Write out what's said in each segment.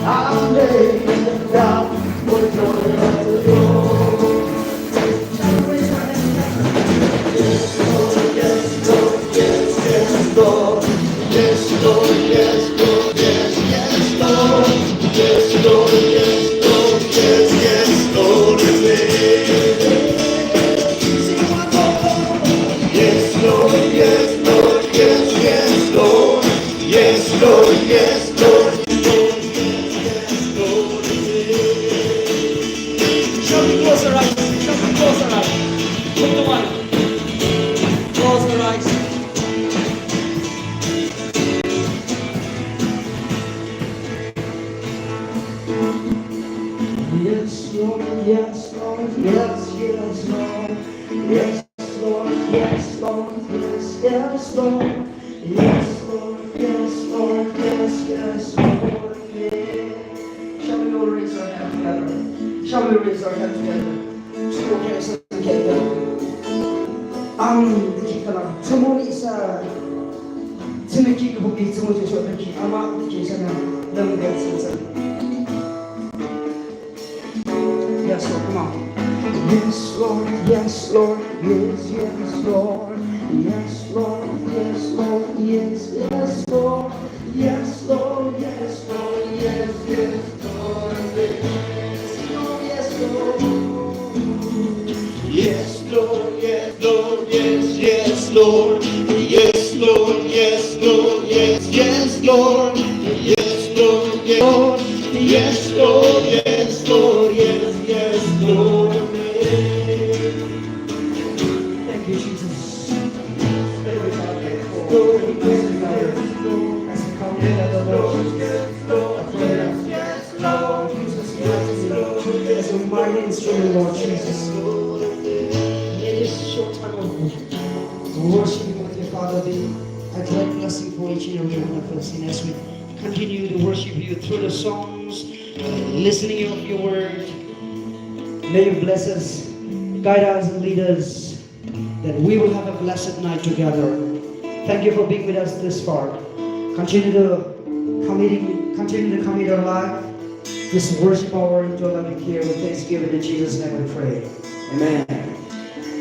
I'm laying it down for joy of the Lord. Yes, Lord, yes, Lord, yes, yes, Lord. Yes, Lord, yes, Lord, yes, yes, Lord. Yes, Lord, yes, Lord, yes, yes, Lord. Sing one more. Yes, Lord, yes, Lord, yes, yes, Lord. Yes, Lord, yes, Lord, Lord, yes, Lord. Shall we close our eyes? Shall we close our eyes? Put the one. Close our eyes. Yes, Lord, yes, Lord, yes, yes, Lord. Yes, Lord, yes, Lord, yes, yes, Lord. Yes, Lord, yes, Lord, yes, yes, Lord. Yeah. Shall we all raise our hands together? Shall we raise our hands together? 주로 계속 together. 기가나 주머니 있어. 지느끼고 보기 주머니 주셔도 기 아마 계시면 너무 됐습니다. Yes, Lord, come on. Yes, Lord, yes, Lord, yes, yes, Lord. Yes, Lord, yes, Lord, yes, yes, Lord. Yes, Lord, yes, Lord, yes, yes, Lord. Yes, Lord. Yes, Lord, yes, Lord, yes, yes, Lord. Yes, Lord, yes, Lord, yes, yes, Lord. Yes, Lord, yes, Lord. Yes, Lord, yes, Lord, yes, yes, Lord. Thank you, Jesus. Thank you, God. As we come together, Lord Jesus, I pray that Lord Jesus, as a mighty instrument, Lord Jesus. In this short time of worshiping with your Father, I pray blessing for each and every one of us. And as we continue to worship you through the songs, listening of your word, may you bless us, guide us and lead us, that we will have a blessed night together. Thank you for being with us this far. Continue to commit our life, this worship hour into your loving care with thanksgiving. In Jesus' name we pray. Amen.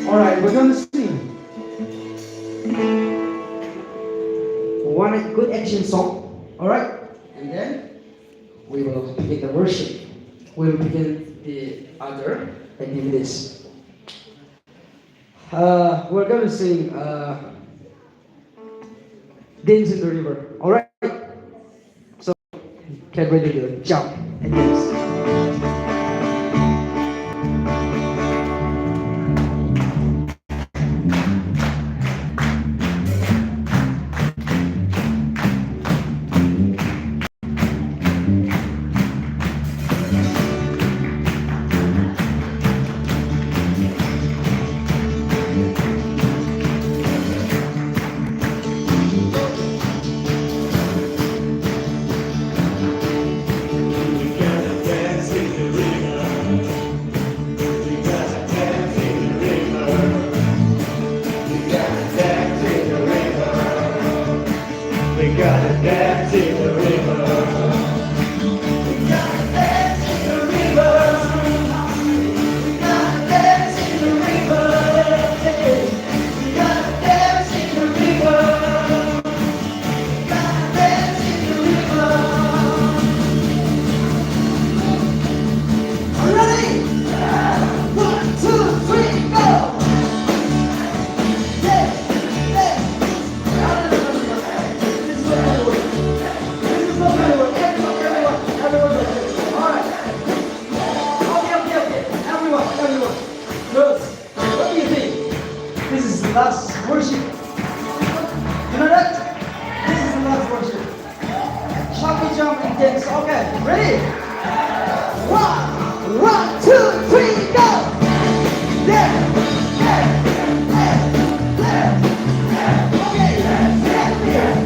All right, we're going to sing one good action song. All right, and then we will begin the worship. We will begin the other activities. We're going to sing Dance in the River. All right, so get ready to jump and dance. Last worship. You know that? This is the last worship. Shall we jump and dance? Okay, ready? One, two, three, go! There, there, there, there, there. Okay, there.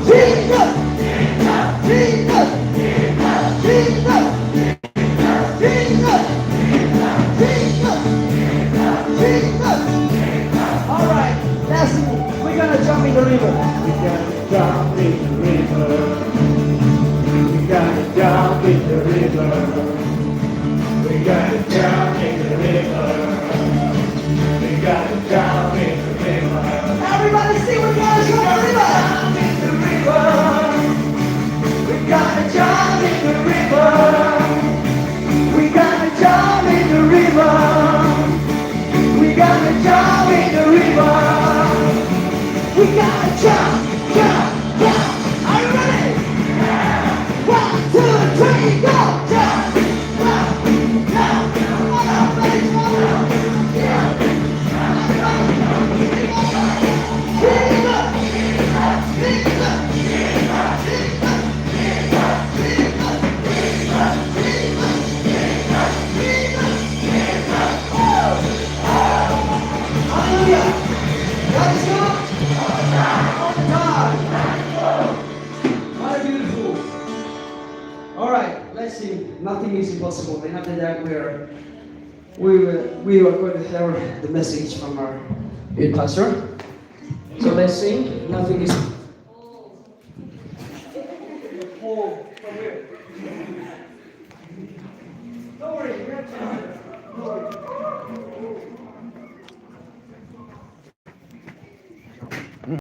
Jesus, Jesus, Jesus, Jesus, Jesus, Jesus, Jesus. All right, we're gonna jump in the river. We gotta jump in the river. We gotta jump in the We gotta drown in the river. We gotta drown in the river. Everybody sing, we gotta drown in the river. We gotta drown in the river. We gotta drown in the river. We gotta drown in the river. We gotta drown, drown, drown. Are you ready? 1, 2, 3, go! Drown, drown, drown. Come on, everybody, come on. Hallelujah! God is good all the time. What a beautiful. All right, let's sing. Nothing is impossible. And after that, we are going to hear the message from our good pastor. So let's sing. Nothing is. Oh, from here. Don't worry, we have time. Don't worry.